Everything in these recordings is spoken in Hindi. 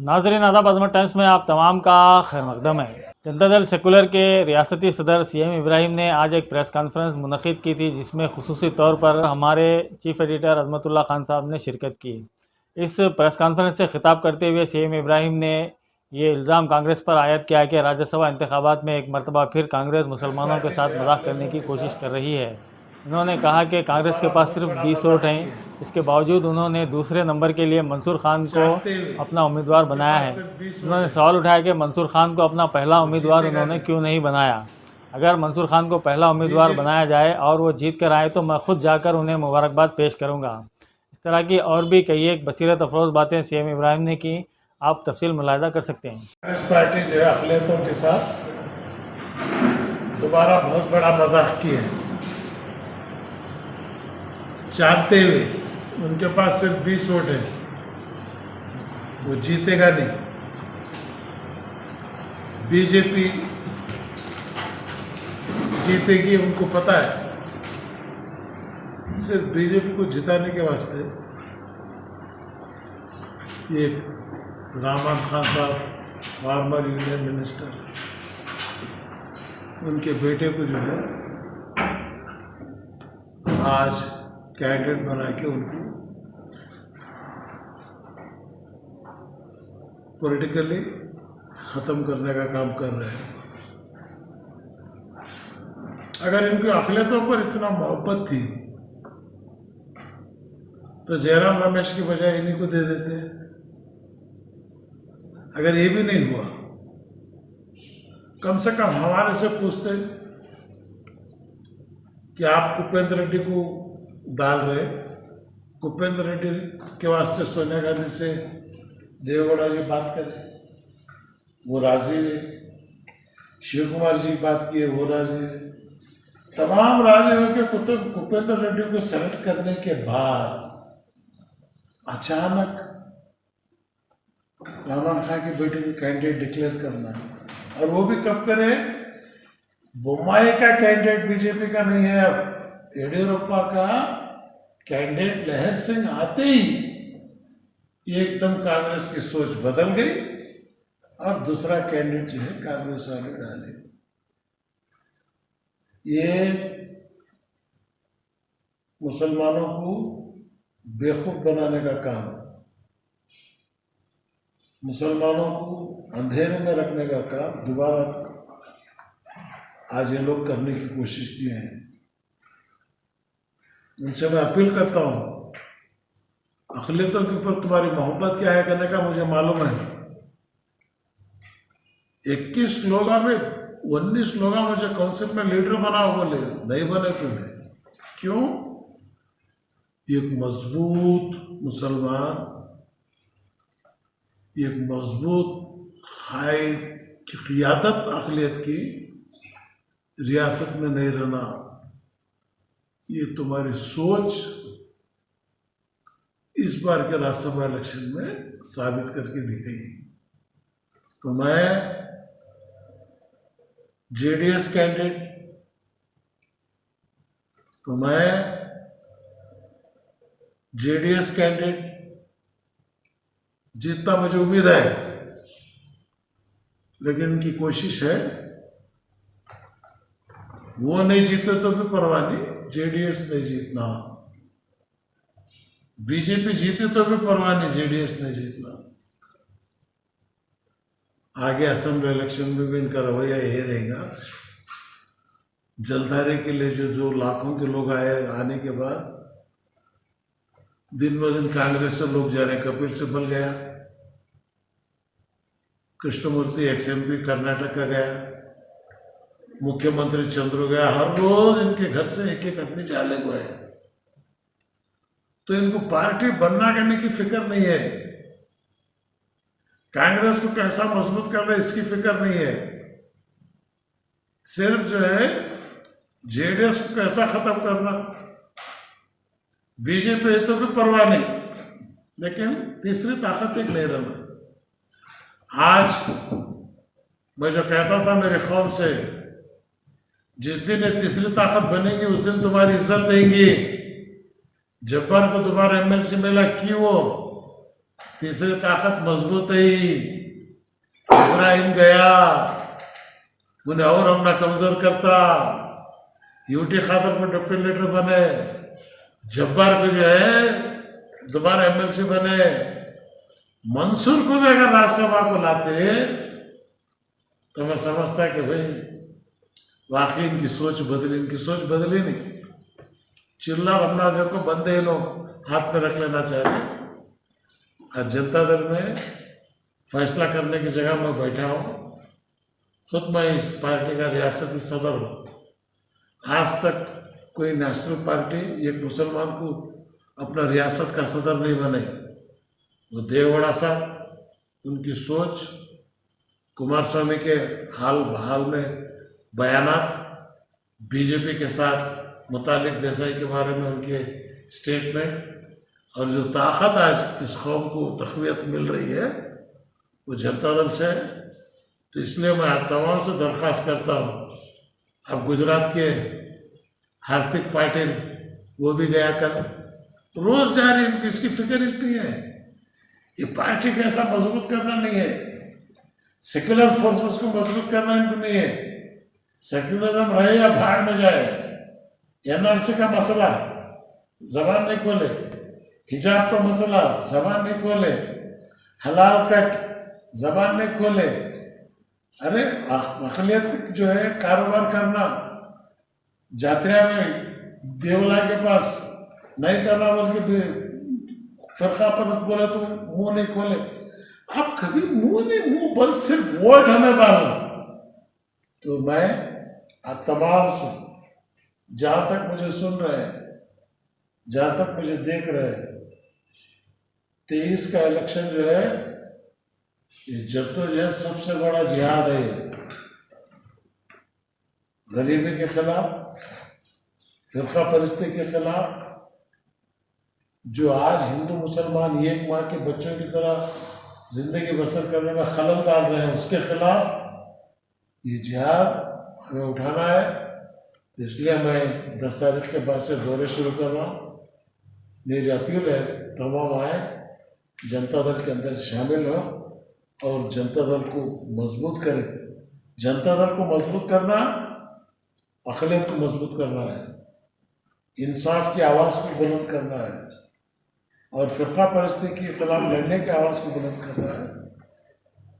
नाजरीन आदाब, अजमत टाइम्स में आप तमाम का खैर मकदम है। जनता दल सेकुलर के रियासती सदर सीएम इब्राहिम ने आज एक प्रेस कॉन्फ्रेंस मुनक़िद की थी, जिसमें खुसूसी तौर पर हमारे चीफ एडिटर अजमतुल्लाह खान साहब ने शिरकत की। इस प्रेस कॉन्फ्रेंस से खिताब करते हुए सीएम इब्राहिम ने ये इल्ज़ाम कांग्रेस पर आयद किया कि राज्यसभा इंतखाबात में एक मरतबा फिर कांग्रेस मुसलमानों के साथ मजाक करने की कोशिश कर रही है। उन्होंने कहा कि कांग्रेस के पास सिर्फ 20 वोट हैं, इसके बावजूद उन्होंने दूसरे नंबर के लिए मंसूर खान को अपना उम्मीदवार बनाया है। उन्होंने सवाल उठाया कि मंसूर खान को अपना पहला उम्मीदवार उन्होंने क्यों नहीं बनाया। अगर मंसूर खान को पहला उम्मीदवार बनाया जाए और वो जीत कर आए तो मैं खुद जाकर उन्हें मुबारकबाद पेश करूँगा। इस तरह की और भी कई एक बसीरत अफरोज़ बातें सीएम इब्राहिम ने की। आप तफसील मुलाहिजा कर सकते हैं। कांग्रेस पार्टी जो है अक़लियतों के साथ दोबारा बहुत बड़ा मजाक किया है, जानते हुए उनके पास सिर्फ 20 वोट है, वो जीतेगा नहीं। बीजेपी जीतेगी, उनको पता है। सिर्फ बीजेपी को जिताने के वास्ते ये रहमान खान साहब, फार्मर यूनियन मिनिस्टर, उनके बेटे को जो है आज कैंडिडेट बना के उनको पॉलिटिकली ख़त्म करने का काम कर रहे हैं। अगर इनकी अक़लियतों पर इतना मोहब्बत थी तो जयराम रमेश की बजाय इन्हीं को दे देते। अगर ये भी नहीं हुआ, कम से कम हमारे से पूछते कि आप कुपेंद्र रेड्डी को डाल रहे, कुपेंद्र रेड्डी के वास्ते सोनिया गांधी से देवेगौड़ा जी बात करें, वो राजी है। शिव कुमार जी बात किए, वो राजी है। तमाम राजी होकर कुपेंद्र रेड्डी को सेलेक्ट करने के बाद अचानक रहमान खान के बेटे को कैंडिडेट डिक्लेयर करना है, और वो भी कब करे? बोम्माई का कैंडिडेट बीजेपी का नहीं है, अब येडियुरप्पा का कैंडिडेट लहर सिंह आते ही एकदम कांग्रेस की सोच बदल गई और दूसरा कैंडिडेट जो है कांग्रेस वाले डाले। ये मुसलमानों को बेवकूफ बनाने का काम, मुसलमानों को अंधेरे में रखने का काम दोबारा आज ये लोग करने की कोशिश किए हैं। उनसे मैं अपील करता हूँ, अक़लियतों के ऊपर तुम्हारी मोहब्बत क्या है करने का मुझे मालूम है। 21 लोगों में 19 लोगों मुझे काउंसिल में लीडर बनाओ, बोले नहीं बने तुम्हें। क्यों? एक मजबूत मुसलमान, एक मजबूत क़ियादत अक़लियत की रियासत में नहीं रहना, ये तुम्हारी सोच इस बार के राज्यसभा इलेक्शन में साबित करके दिखाई। तो मैं जेडीएस कैंडिडेट, जीतना मुझे उम्मीद है, लेकिन इनकी कोशिश है वो नहीं जीते तो भी परवाह नहीं, जेडीएस नहीं जीतना। बीजेपी जीते तो भी परवाह नहीं, जेडीएस नहीं जीतना। आगे असेंबली इलेक्शन में भी इनका रवैया यही रहेगा। जलधारे के लिए जो लाखों के लोग आने के बाद दिन ब दिन कांग्रेस से लोग जा रहे। कपिल सिब्बल गया, कृष्णमूर्ति एक्सएमपी कर्नाटक का गया, मुख्यमंत्री चंद्रू गया। हर रोज इनके घर से एक एक आदमी जाले को है। तो इनको पार्टी बनना करने की फिक्र नहीं है, कांग्रेस को कैसा मजबूत करना इसकी फिक्र नहीं है। सिर्फ जो है जेडीएस को कैसा खत्म करना, बीजेपी तो भी परवाह नहीं, लेकिन तीसरी ताकत एक नहीं रहना। आज मैं जो कहता था मेरे कौम से, जिस दिन ये तीसरी ताकत बनेगी उस दिन तुम्हारी इज्जत देंगी। जब्बार को दोबारा एमएलसी मिला, क्यों? तीसरी ताकत मजबूत है इब्राहिम गया उन्हें और हमने कमजोर करता यूटी खातर को डिप्टी लीडर बने जब्बार को जो है दोबारा एमएलसी बने मंसूर को भी अगर राज्यसभा को लाते तो मैं समझता कि भाई वाकई इनकी सोच बदली नहीं चिल्ला बनना देखो बंदे लोग हाथ में रख लेना चाहिए। आज जनता दल में फैसला करने की जगह मैं बैठा हूँ खुद मैं इस पार्टी का रियासती सदर हूँ। आज तक कोई नेशनल पार्टी एक मुसलमान को अपना रियासत का सदर नहीं बने। वो देवगौड़ा साहब उनकी सोच कुमार स्वामी के हाल बहाल में बयानात बीजेपी के साथ मुतालिक देसाई के बारे में उनके स्टेटमेंट और जो ताकत आज इस कौम को तक़वियत मिल रही है वो जनता दल से है। तो इसलिए मैं आप तमाम से दरख्वास्त करता हूँ। अब गुजरात के हार्दिक पाटिल वो भी गया कल रोज जा रही है इसकी फिक्र नहीं है। ये पार्टी को ऐसा मजबूत करना नहीं है सेक्युलर फोर्सेस को मजबूत करना इनको नहीं है। सेक्युलरिज्म रहे या भाड़ में जाए एनआरसी का मसला जबान नहीं खोले हिजाब का मसला जबान नहीं खोले हलाल कट जबान नहीं खोले। अरे अखिलियत जो है कारोबार करना जात्रा में देवला के पास नहीं करना बल्कि फरका पर बोले तो मुंह नहीं खोले। आप कभी मुंह बल सिर्फ वोट हमें डालना। तो मैं आप तमाम से जहां तक मुझे सुन रहे हैं जहां तक मुझे देख रहे हैं 23 का इलेक्शन जो है ये जद्दोजहद सबसे बड़ा जिहाद है। गरीबी के खिलाफ फिरका परिस्थिति के खिलाफ जो आज हिंदू मुसलमान एक माँ के बच्चों की तरह जिंदगी बसर करने में खलल डाल रहे हैं उसके खिलाफ ये जिहाद हमें उठाना है। इसलिए मैं 10 तारीख के बाद से दौरे शुरू कर रहा हूँ। मेरी अपील है तमाम आए जनता दल के अंदर शामिल हो और जनता दल को मजबूत करें। जनता दल को मजबूत करना अखिलियत को मजबूत करना है इंसाफ की आवाज़ को बुलंद करना है और फिरका परिस्थिति के खिलाफ लड़ने की आवाज़ को बुलंद करना है।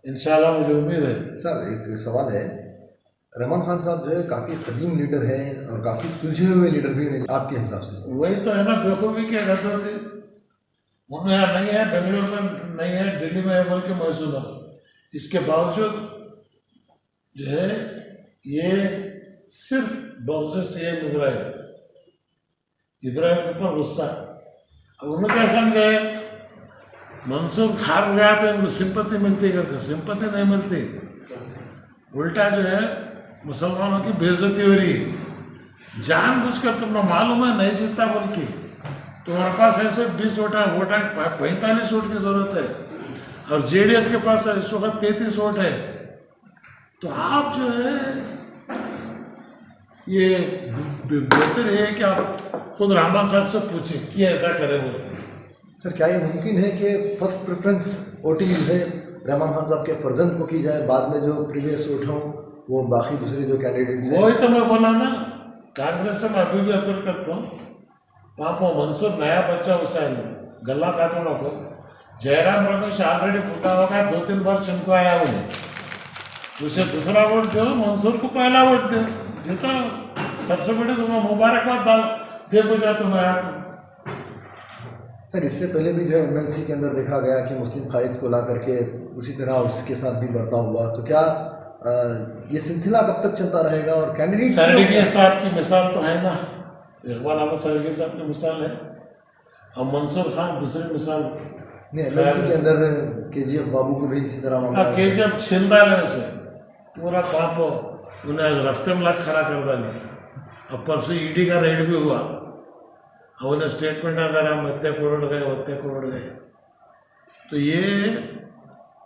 इंशाल्लाह मुझे उम्मीद है। सर एक सवाल है रहमान खान साहब जो है काफ़ी कदीम लीडर हैं और काफ़ी सुलझे हुए लीडर भी हैं आपके हिसाब से। वही तो है ना बेखूबी क्या कहते थे उनमें यहाँ नहीं है बेंगलुरु में नहीं है दिल्ली में है बल्कि मैसूर में। इसके बावजूद जो है ये सिर्फ बगज़ से इब्राहिम के ऊपर गुस्सा। अब उन्हें क्या समझे मंसूर खार गया तो इनको सिंपत्ति मिलती करके सिंपत्ति नहीं मिलती उल्टा जो है मुसलमानों की बेइज्जती हो रही है। जानबूझकर तुमने मालूम है नहीं जीतता बोल के तुम्हारे पास ऐसे 20 वोट 45 वोट की जरूरत है और जेडीएस के पास इस वक्त 33 वोट है। तो आप जो है ये बेहतर है कि आप खुद रहमान साहब से पूछें कि ऐसा करें बोले। सर क्या ये मुमकिन है कि फर्स्ट प्रेफरेंस वोटिंग है रहमान खान साहब के फर्जंद को की जाए बाद में जो प्रीवियस वोट हों वो बाकी दूसरे जो कैंडिडेट्स हैं। वही तो मैं बोला ना कांग्रेस से मैं अभी भी अपील करता हूँ वहाँ पर मंसूर नया बच्चा हुसैन गला खातूनों को जयराम रमेश ऑलरेडी फूटा होगा 2-3 बार चमकाया उन्हें उसे दूसरा वोट दो मंसूर को पहला वोट दो जीता सबसे बड़े तुम्हें मुबारकबाद दे बजा तुम्हें। सर इससे पहले भी जो एमएलसी के अंदर देखा गया कि मुस्लिम कायद को ला करके उसी तरह उसके साथ भी बर्ताव हुआ। तो क्या ये सिलसिला कब तक चलता रहेगा और कैंडिडेट सरडगी साहब की मिसाल तो है ना इकबाल अहमद सरडगी साहब की मिसाल है और मंसूर खान दूसरी मिसाल नहीं एमएलसी के अंदर केजीएफ बाबू को भी इसी तरह मामला केजीएफ छीन डाले उसे पूरा पाप उन्हें रास्ते में लाख खड़ा कर डाले। अब परसों ईडी का रेड भी हुआ और उन्हें स्टेटमेंट आता रहा हम इतने करोड़ गए। तो ये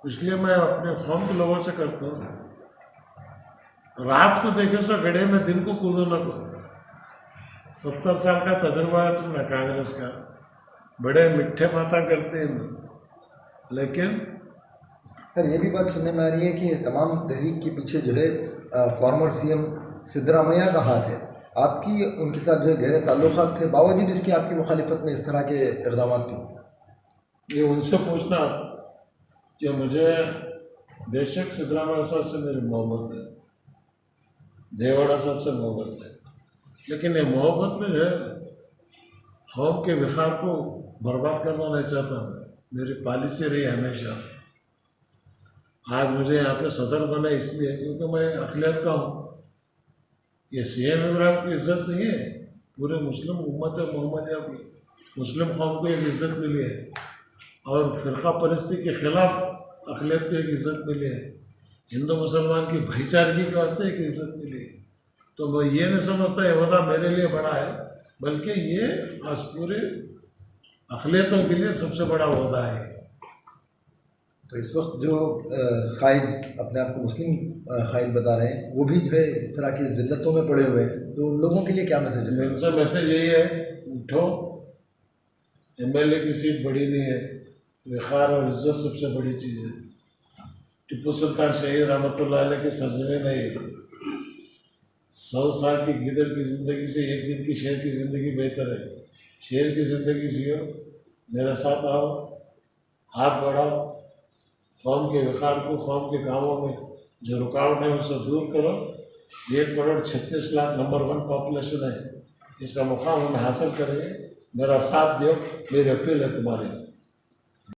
इसलिए मैं अपने कौम के लोगों से करता हूँ रात को देखे सो गड्ढे में दिन को कूदो न को। 70 साल का तजुर्बा है तुमने कांग्रेस का बड़े मिठ्ठे बातें करते हैं लेकिन सर ये भी बात सुनने में आ रही है कि तमाम तहरीक के पीछे जो है फॉर्मर सीएम सिद्धरामैया का हाथ है। आपकी उनके साथ जो गहरे ताल्लुकात थे, बावजूद इसकी आपकी मुखालिफत में इस तरह के इक़दाम क्यों? ये उनसे पूछना कि मुझे बेशक सिद्धरामैया साहब से मेरी मोहब्बत है, देवाड़ा साहब से मोहब्बत है, लेकिन ये मोहब्बत में जो है कौम के विखार को बर्बाद करना नहीं चाहता। मेरी पॉलिसी रही हमेशा। आज मुझे यहाँ पे सदर बना इसलिए क्योंकि मैं अखिलियत का हूँ। ये सीएम इब्राहिम की इज्जत नहीं है, पूरे मुस्लिम उम्मत मोहम्मदिया की, मुस्लिम कौम को एक इज्जत मिली है और फ़िरका परस्ती के ख़िलाफ़ अखिलियत को एक इज्जत मिली है, हिंदू मुसलमान की भाईचारगी के वास्ते एक इज्जत मिली है। तो मैं ये नहीं समझता ये वहदा मेरे लिए बड़ा है, बल्कि ये आज पूरे अखिलियतों के लिए सबसे बड़ा वहदा है। तो इस वक्त जो कायद अपने आप को मुस्लिम कायद बता रहे हैं, वो भी जो है इस तरह की जिल्लतों में पड़े हुए हैं, तो उन लोगों के लिए क्या मैसेज है? मेरा मैसेज यही है, उठो, एमएलए की सीट बड़ी नहीं है, विखार और इज्जत सबसे बड़ी चीज़ है। टिप्पू सुल्तान शहीद रहमतुल्लाह अलैह के सरजमे नहीं है। 100 साल की गिदड़ की ज़िंदगी से एक दिन की शेर की ज़िंदगी बेहतर है। शेर की ज़िंदगी जियो, मेरे साथ आओ, हाथ बढ़ाओ, कौम के विखार को, कौम के कामों में जो रुकावट है उसे दूर करो। 1,36,00,000 नंबर 1 पॉपुलेशन है, इसका मुकाम हम हासिल करेंगे। मेरा साथ दो, मेरी अपील है तुम्हारे से।